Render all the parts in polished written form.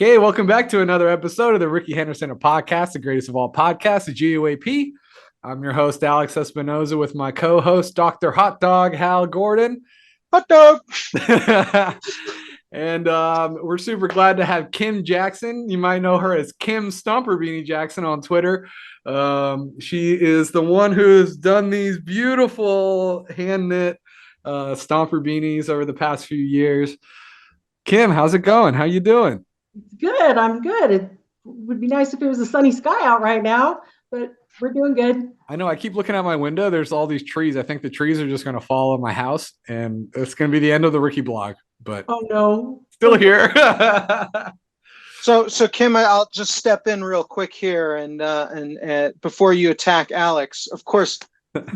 Okay, welcome back to another episode of the Ricky Henderson podcast, the greatest of all podcasts, the G.O.A.P. I'm your host, Alex Espinoza, with my co-host, Dr. Hot Dog Hal Gordon. Hot dog. And we're super glad to have Kim Jackson. You might know her as Kim Stomper Beanie Jackson on Twitter. She is the one who has done these beautiful hand-knit Stomper Beanies over the past few years. Kim, how's it going? How you doing? Good. I'm good. It would be nice if it was a sunny sky out right now, but we're doing good. I know. I keep looking out my window. There's all these trees. I think the trees are just going to fall on my house, and it's going to be the end of the Ricky blog. But oh no, still here. So Kim, I'll just step in real quick here, and before you attack Alex, of course,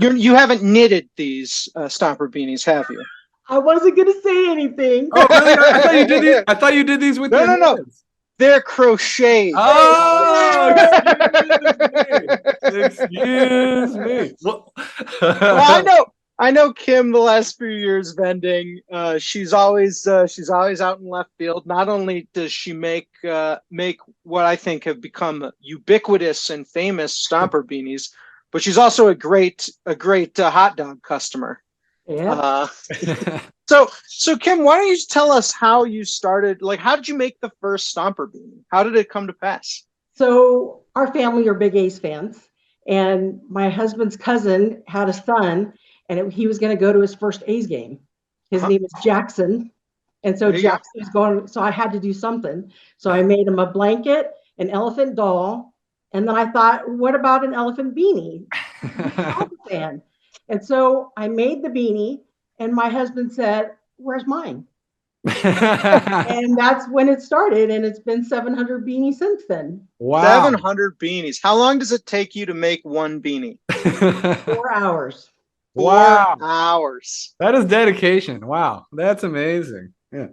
you haven't knitted these Stomper Beanies, have you? I wasn't going to say anything. Oh, really? I thought you did these. I thought you did these with your hands. They're crocheted. Oh, excuse me. Well, I know Kim. The last few years vending, she's always out in left field. Not only does she make what I think have become ubiquitous and famous Stomper Beanies, but she's also a great hot dog customer. Yeah. So Kim, why don't you tell us how you started? Like, how did you make the first Stomper Beanie? How did it come to pass? So our family are big A's fans, and my husband's cousin had a son, and he was going to go to his first A's game. His name is Jackson, and so Jackson was going. So I had to do something. So I made him a blanket, an elephant doll, and then I thought, what about an elephant beanie? I'm a fan. And so I made the beanie, and my husband said, "Where's mine?" And that's when it started, and it's been 700 beanies since then. Wow. 700 beanies. How long does it take you to make one beanie? 4 hours. 4 hours. That is dedication. Wow. That's amazing. Yeah.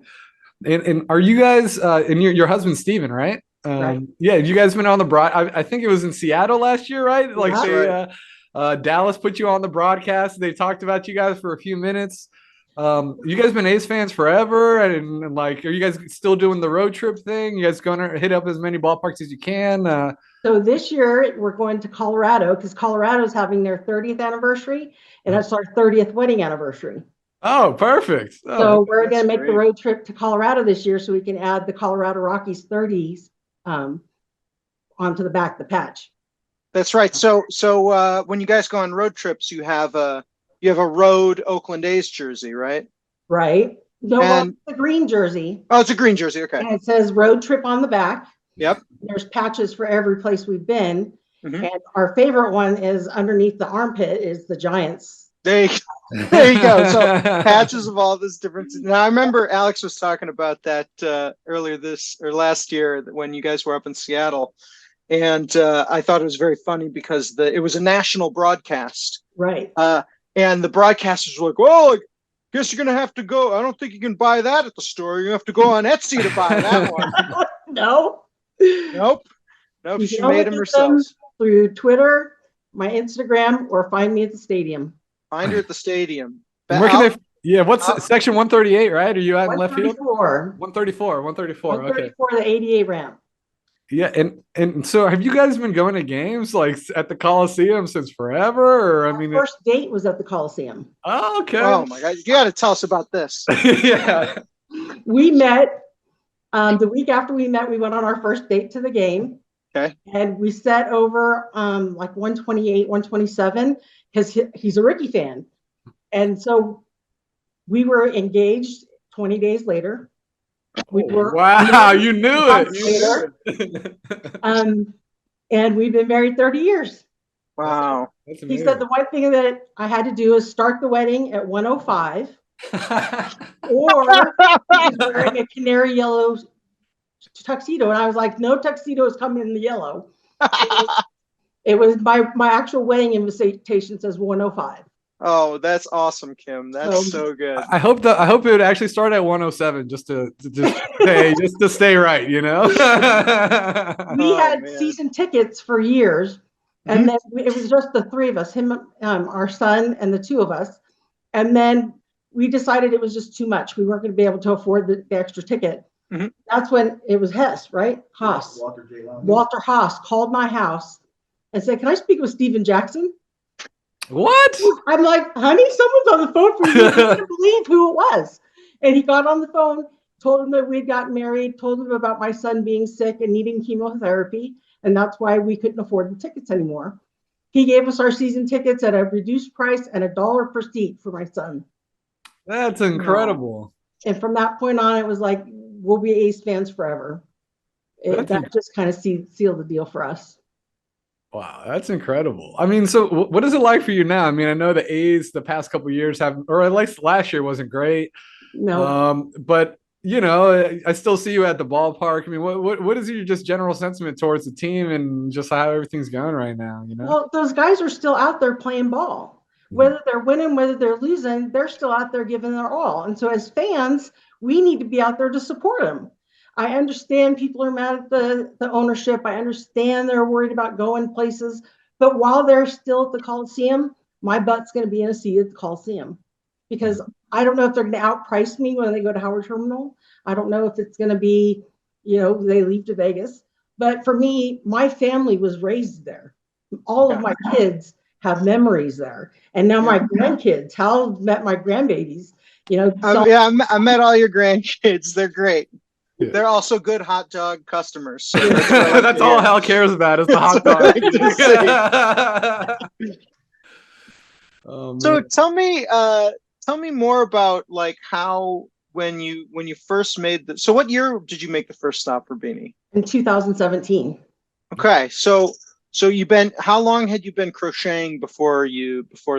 And are you guys, and your husband, Steven, right? Right. Yeah. You guys been on the I think it was in Seattle last year, right? Like Dallas put you on the broadcast. They talked about you guys for a few minutes. You guys been A's fans forever, and like, are you guys still doing the road trip thing? You guys going to hit up as many ballparks as you can? So this year we're going to Colorado because Colorado's having their 30th anniversary, and it's our 30th wedding anniversary. Oh, perfect. Oh, so we're going to make the road trip to Colorado this year so we can add the Colorado Rockies 30s onto the back of the patch. That's right. So when you guys go on road trips, you have a road Oakland A's jersey, right? Right. No, it's a green jersey. Oh, it's a green jersey. Okay. And it says road trip on the back. Yep. There's patches for every place we've been. Mm-hmm. And our favorite one is underneath the armpit is the Giants. There you go. So patches of all this difference. Now I remember Alex was talking about that last year when you guys were up in Seattle. And I thought it was very funny because it was a national broadcast. Right. And the broadcasters were like, "Oh, I guess you're going to have to go. I don't think you can buy that at the store. You have to go on Etsy to buy that one." Nope. She made them herself. Through Twitter, my Instagram, or find me at the stadium. Find her at the stadium. Where can they? What's section 138, right? Are you out in left field? 134. 134. Okay. The 88 ramp. Yeah, and so have you guys been going to games like at the Coliseum since forever? Or Our first date was at the Coliseum. Oh, okay. Oh my God, you got to tell us about this. Yeah, we met the week after we met. We went on our first date to the game. Okay, and we sat over like 128, 127 because he's a Ricky fan, and so we were engaged. 20 days later. Wow, you knew it. And we've been married 30 years. Wow. He said the one thing that I had to do is start the wedding at 1:05 or he's wearing a canary yellow tuxedo. And I was like, no tuxedo is coming in the yellow. It was my actual wedding invitation says 1:05. Oh, that's awesome, Kim. That's so good. I hope it would actually start at 107 just to stay right, you know. We had season tickets for years, and then it was just the three of us, him, our son, and the two of us. And then we decided it was just too much. We weren't going to be able to afford the extra ticket. That's when it was Hess, right? Haas. Walter Haas called my house and said, "Can I speak with Steven Jackson?" What? I'm like, "Honey, someone's on the phone for you. You can't believe who it was." And he got on the phone, told him that we'd gotten married, told him about my son being sick and needing chemotherapy, and that's why we couldn't afford the tickets anymore. He gave us our season tickets at a reduced price and $1 per seat for my son. That's incredible. And from that point on, it was like, we'll be A's fans forever. That just kind of sealed the deal for us. Wow, that's incredible. I mean, so what is it like for you now? I mean, I know the A's the past couple of years have, or at least last year wasn't great. No. But you know, I still see you at the ballpark. I mean, what is your just general sentiment towards the team and just how everything's going right now? You know, well, those guys are still out there playing ball. Whether they're winning, whether they're losing, they're still out there giving their all. And so as fans, we need to be out there to support them. I understand people are mad at the ownership. I understand they're worried about going places. But while they're still at the Coliseum, my butt's going to be in a seat at the Coliseum because I don't know if they're going to outprice me when they go to Howard Terminal. I don't know if it's going to be, they leave to Vegas. But for me, my family was raised there. All of my kids have memories there. And now my grandkids, Hal met my grandbabies, I met all your grandkids. They're great. Yeah. They're also good hot dog customers. So that's all Hal cares about is the hot dog. So tell me more about like how when you first made so what year did you make the first Stomper Beanie? In 2017. Okay, so how long had you been crocheting before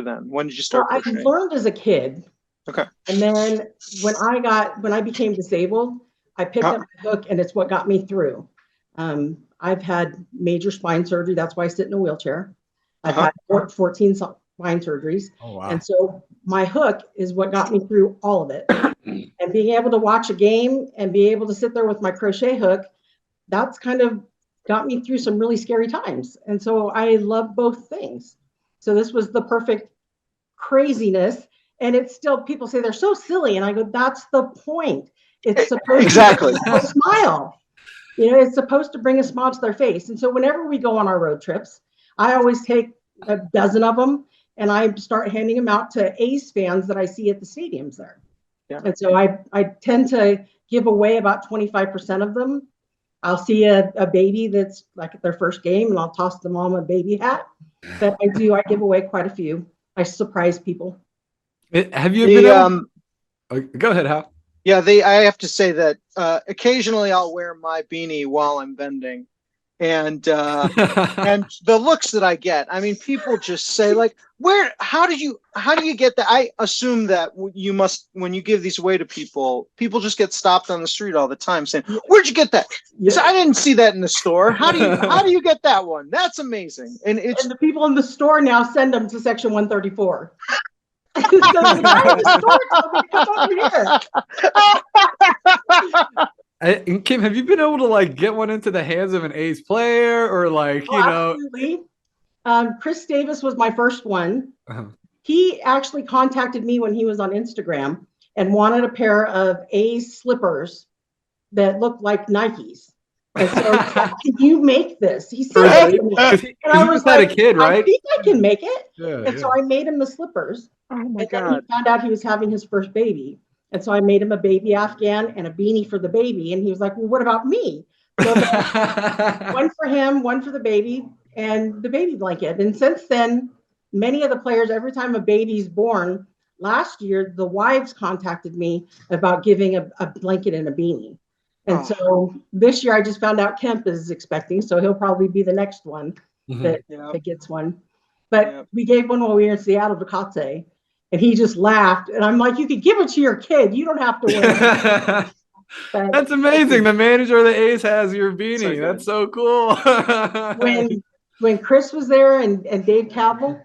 then? When did you start crocheting? I learned as a kid. Okay. And then when I became disabled, I picked up my hook, and it's what got me through. I've had major spine surgery. That's why I sit in a wheelchair. I've had 14 spine surgeries. Oh, wow. And so my hook is what got me through all of it. And being able to watch a game and be able to sit there with my crochet hook, that's kind of got me through some really scary times. And so I love both things. So this was the perfect craziness. And it's still, people say they're so silly. And I go, that's the point. It's supposed to bring a smile. It's supposed to bring a smile to their face. And so whenever we go on our road trips, I always take a dozen of them and I start handing them out to A's fans that I see at the stadiums there. Yeah. And so I tend to give away about 25% of them. I'll see a baby that's like at their first game and I'll toss the mom a baby hat. But I give away quite a few. I surprise people. Have you been go ahead, Hal. Yeah, I have to say that occasionally I'll wear my beanie while I'm vending, and and the looks that I get. I mean, people just say like, how do you get that? I assume that you must, when you give these away to people just get stopped on the street all the time saying, "Where'd you get that?" Yeah. So I didn't see that in the store. How do you get that one? That's amazing. And the people in the store now send them to section 134. So the guy in the store told me to come over here. Kim, have you been able to like get one into the hands of an A's player or like, Absolutely. Chris Davis was my first one. Uh-huh. He actually contacted me when he was on Instagram and wanted a pair of A's slippers that looked like Nikes. And so can you make this? He said, and I was like, a kid, right? I think I can make it. Yeah, and so I made him the slippers. Oh my God. Then he found out he was having his first baby. And so I made him a baby Afghan and a beanie for the baby. And he was like, well, what about me? So one for him, one for the baby, and the baby blanket. And since then, many of the players, every time a baby's born, last year, the wives contacted me about giving a blanket and a beanie. And so this year I just found out Kemp is expecting, so he'll probably be the next one that gets one. But we gave one while we were in Seattle to Katse, and he just laughed. And I'm like, you could give it to your kid. You don't have to wear it. That's amazing. The manager of the A's has your beanie. That's so cool. when Chris was there and Dave Cabell,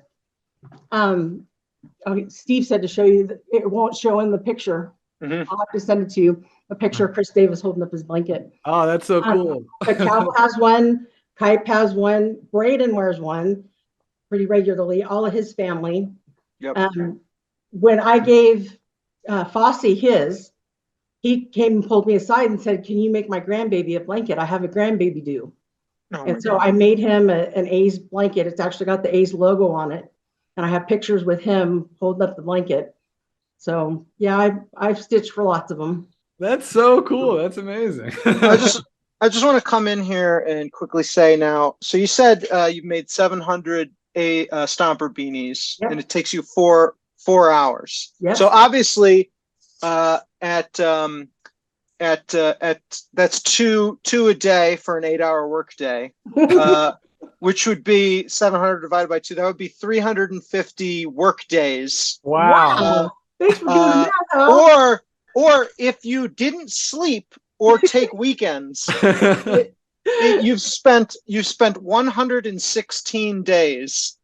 Steve said to show you that it won't show in the picture. Mm-hmm. I'll have to send it to you. A picture of Chris Davis holding up his blanket. Oh, that's so cool. But Cal has one. G.O.A.P has one. Braden wears one pretty regularly. All of his family. Yep. When I gave Fosse his, he came and pulled me aside and said, "Can you make my grandbaby a blanket? I have a grandbaby due." Oh and so I made him an A's blanket. It's actually got the A's logo on it, and I have pictures with him holding up the blanket. So yeah, I've stitched for lots of them. That's so cool. That's amazing. I just want to come in here and quickly say now. So you said you've made 700 Stomper Beanies, Yep. and it takes you four hours. Yes. So obviously, at that's two a day for an 8-hour work day, which would be 700 divided by 2. That would be 350 work days. Wow. Thanks for doing that. Huh? Or if you didn't sleep or take weekends, you've spent 116 days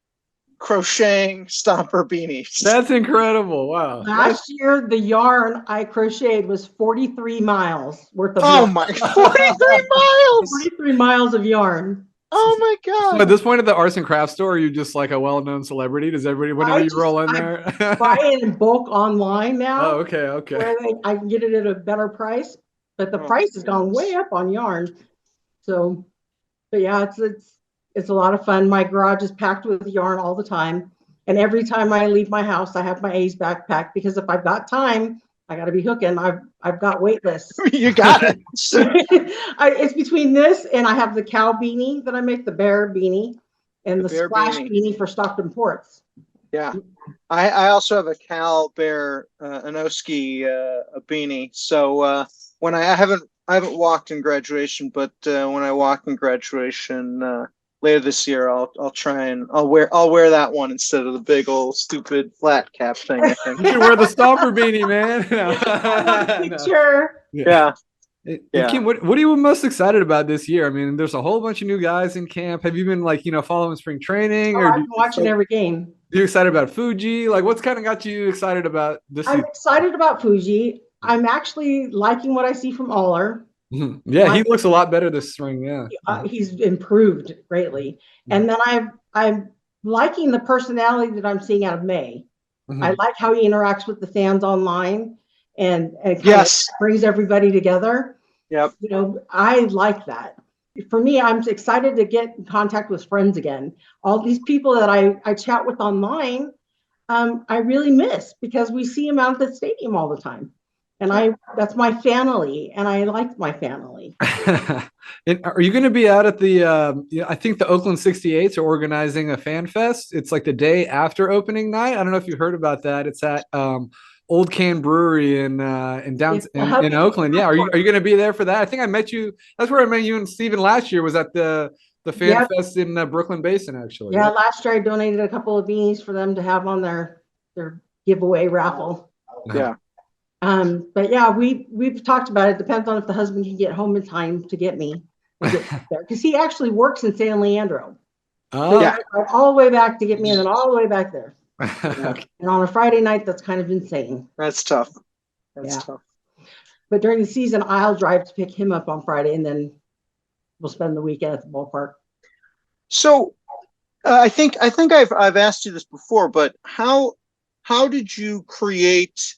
crocheting Stomper Beanies. That's incredible. Wow. Last year, the yarn I crocheted was 43 miles worth of yarn. yarn. My 43 miles. 43 miles of yarn. Oh my God. So at this point at the arts and crafts store, are you just like a well-known celebrity? Does everybody, whenever you roll in there? Buy it in bulk online now. Oh, okay. Where I can get it at a better price, but the price has gone way up on yarn. So, but yeah, it's a lot of fun. My garage is packed with yarn all the time. And every time I leave my house, I have my A's backpack, because if I've got time, I got to be hooking. I've got wait lists. You got it. It's between this and I have the cow beanie that I make, the bear beanie, and the splash beanie for Stockton Ports. Yeah, I also have a Cal Bear Anoski a beanie. So when I haven't walked in graduation, but when I walk in graduation later this year, I'll try and I'll wear that one instead of the big old stupid flat cap thing. I think you should wear the Stomper beanie, man. Sure. Yeah. Yeah. Kim, what are you most excited about this year? I mean, there's a whole bunch of new guys in camp. Have you been following spring training? Or I've been watching every game. Are you excited about Fuji? Like, what's kind of got you excited about this season? I'm excited about Fuji. I'm actually liking what I see from Aller. Yeah, he looks a lot better this spring. Yeah, he's improved greatly. And then I'm liking the personality that I'm seeing out of May. I like how he interacts with the fans online and kind of brings everybody together. Yep. I like that. For me, I'm excited to get in contact with friends again. All these people that I chat with online, I really miss, because we see them out at the stadium all the time. And that's my family, and I like my family. Are you going to be out at the, I think the Oakland 68s are organizing a fan fest. It's like the day after opening night. I don't know if you heard about that. It's at Old Can Brewery in Oakland. Yeah. Are you going to be there for that? I think I met you. That's where I met you and Steven last year, was at the fan fest in Brooklyn Basin, actually. Yeah. Last year I donated a couple of beanies for them to have on their giveaway raffle. Yeah. But yeah, we've talked about it. Depends on if the husband can get home in time to get me there, because he actually works in San Leandro. Oh, yeah, all the way back to get me, and then all the way back there. And on a Friday night, that's kind of insane. That's tough. That's tough. But during the season, I'll drive to pick him up on Friday, and then we'll spend the weekend at the ballpark. So, I think I've asked you this before, but how did you create?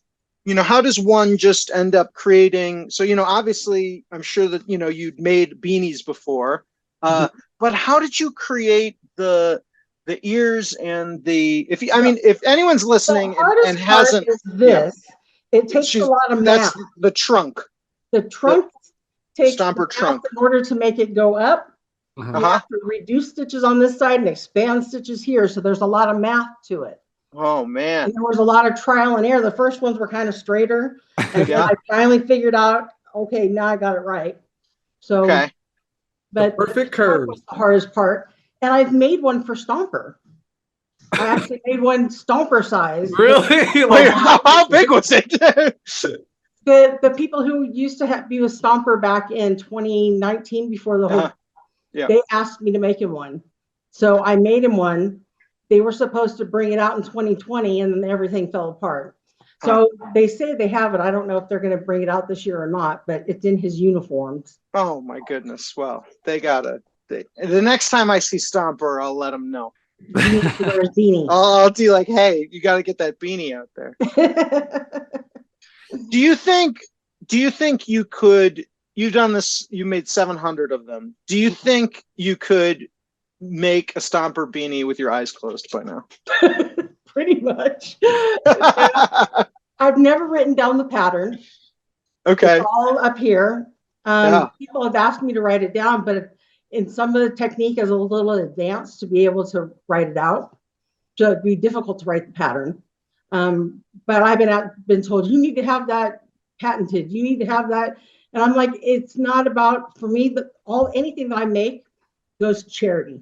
How does one just end up creating? So, obviously, I'm sure that, you'd made beanies before, but how did you create the ears and if anyone's listening and hasn't, it takes a lot of math. That's the trunk. The trunk takes Stomper trunk in order to make it go up. You have to reduce stitches on this side and expand stitches here. So there's a lot of math to it. Oh man! And there was a lot of trial and error. The first ones were kind of straighter, and then I finally figured out, okay, now I got it right. So, but the perfect curve was the hardest part. And I've made one for Stomper. I actually made one Stomper size. Really? Wait, how big was it? The people who used to be with Stomper back in 2019, before the whole, they asked me to make him one, so I made him one. They were supposed to bring it out in 2020, and then everything fell apart. So they say they have it. I don't know if they're going to bring it out this year or not, but it's in his uniforms. Oh my goodness! Well, they gotta. The next time I see Stomper, I'll let him know. Beanie. I'll do like, hey, you got to get that beanie out there. Do you think you think you could? You've done this. You made 700 of them. Do you think you could make a Stomper beanie with your eyes closed by now? Pretty much. Yeah. I've never written down the pattern. Okay. It's all up here. Yeah. People have asked me to write it down, but in some of the technique is a little advanced to be able to write it out. So it'd be difficult to write the pattern. But I've been told you need to have that patented. You need to have that. And I'm like, it's not about, for me, anything that I make goes to charity.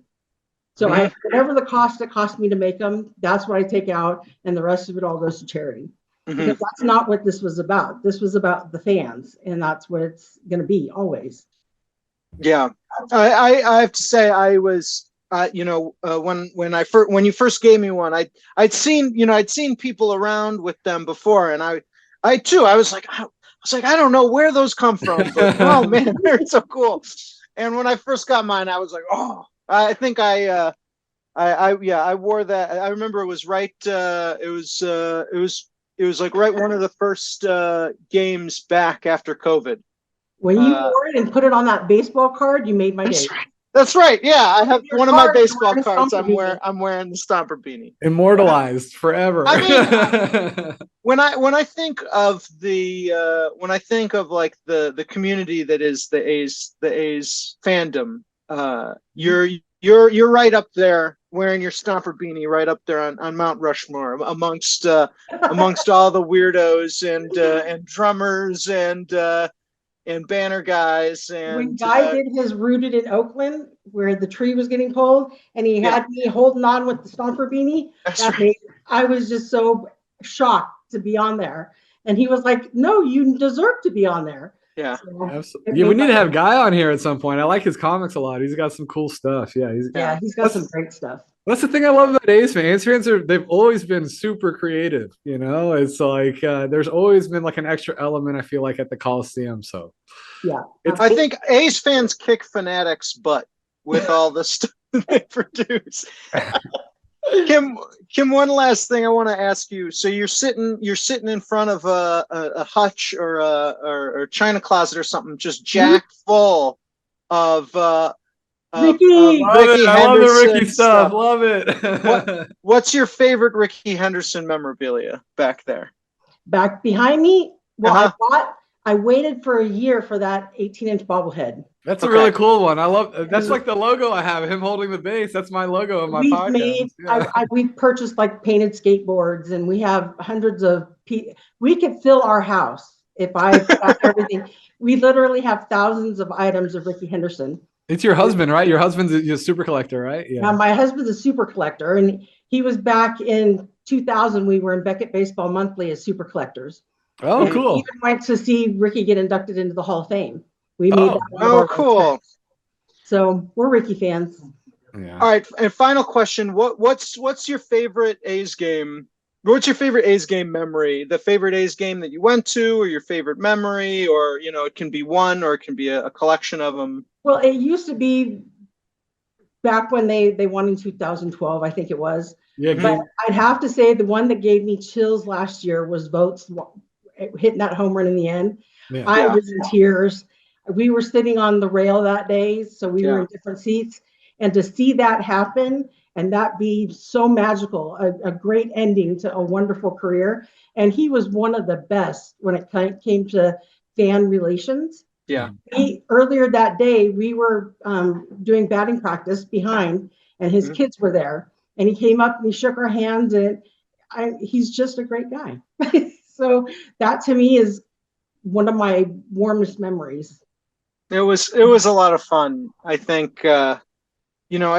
So whatever the cost it cost me to make them, that's what I take out, and the rest of it all goes to charity. Because that's not what this was about. This was about the fans, and that's what it's going to be always. Yeah, I have to say I was, when you first gave me one, I'd seen people around with them before, and I too, I was like, I don't know where those come from, but oh man, they're so cool. And when I first got mine, I was like, oh, I think I wore that. I remember it was right. It was like right one of the first games back after COVID. When you wore it and put it on that baseball card, you made my day. Right. That's right. Yeah, I have one of my baseball cards. I'm wearing the Stomper beanie. Immortalized forever. I mean, when I think of like the community that is the A's fandom, you're right up there wearing your Stomper beanie, right up there on Mount Rushmore amongst all the weirdos and drummers and banner guys. And when Guy did his Rooted in Oakland, where the tree was getting pulled, and he had me holding on with the Stomper beanie, I was just so shocked to be on there. And he was like, "No, you deserve to be on there." Yeah, so absolutely. Yeah, we need to have Guy on here at some point. I like his comics a lot. He's got some cool stuff. Yeah, he's got some great stuff. That's the thing I love about A's fans. A's fans they've always been super creative. You know, it's like there's always been like an extra element. I feel like at the Coliseum. So yeah, I think A's fans kick Fanatics' butt with all the stuff they produce. Kim, one last thing I want to ask you. So you're sitting in front of a hutch or a china closet or something, just jacked full of Ricky. I love the Ricky stuff. Love it. What's your favorite Ricky Henderson memorabilia back there? Back behind me? Well, I waited for a year for that 18-inch bobblehead. That's a really cool one. I love that's like the logo I have, him holding the base. That's my logo of my podcast. We've purchased like painted skateboards, and we have hundreds of we could fill our house if I got everything. We literally have thousands of items of Ricky Henderson. It's your husband, right? Your husband's a super collector, right? Yeah. Now, my husband's a super collector, and he was back in 2000. We were in Beckett Baseball Monthly as super collectors. Oh, and cool. We even went to see Ricky get inducted into the Hall of Fame. We made that. Oh, cool. So we're Ricky fans. Yeah. All right. And final question. What's your favorite A's game? What's your favorite A's game memory? The favorite A's game that you went to, or your favorite memory, or, it can be one, or it can be a collection of them. Well, it used to be back when they won in 2012, I think it was. Yeah. But I'd have to say the one that gave me chills last year was Vogt's hitting that home run in the end. Yeah. I was in tears. We were sitting on the rail that day, so we were in different seats. And to see that happen and that be so magical, a great ending to a wonderful career. And he was one of the best when it came to fan relations. Yeah. Earlier that day, we were doing batting practice behind, and his kids were there. And he came up and he shook our hands, and he's just a great guy. So that to me is one of my warmest memories. It was a lot of fun. I think, I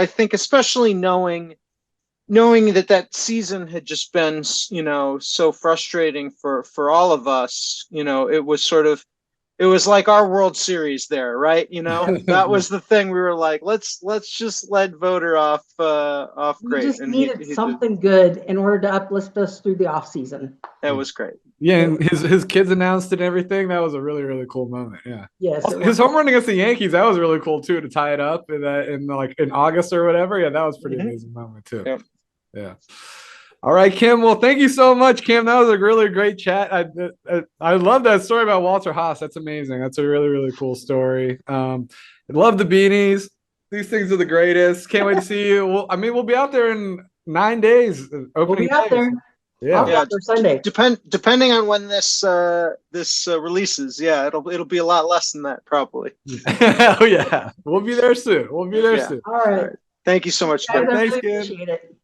think especially knowing that season had just been, so frustrating for all of us. It was sort of, it was like our World Series there, right? That was the thing. We were like, let's just let Voter off great. We just needed something good in order to uplift us through the off season. That was great. Yeah, and his kids announced it and everything. That was a really, really cool moment. Yeah. Yes. His home run against the Yankees, that was really cool too, to tie it up in August or whatever. Yeah, that was pretty amazing moment too. Yeah. All right, Kim. Well, thank you so much, Kim. That was a really great chat. I love that story about Walter Haas. That's amazing. That's a really, really cool story. I love the beanies. These things are the greatest. Can't wait to see you. We'll be out there in 9 days. We'll be out there. Yeah. I'll be out there Sunday. Depending on when this releases, yeah, it'll be a lot less than that probably. Oh yeah, we'll be there soon. We'll be there soon. All right. Thank you so much. Guys, I Thanks, really Kim. appreciate it.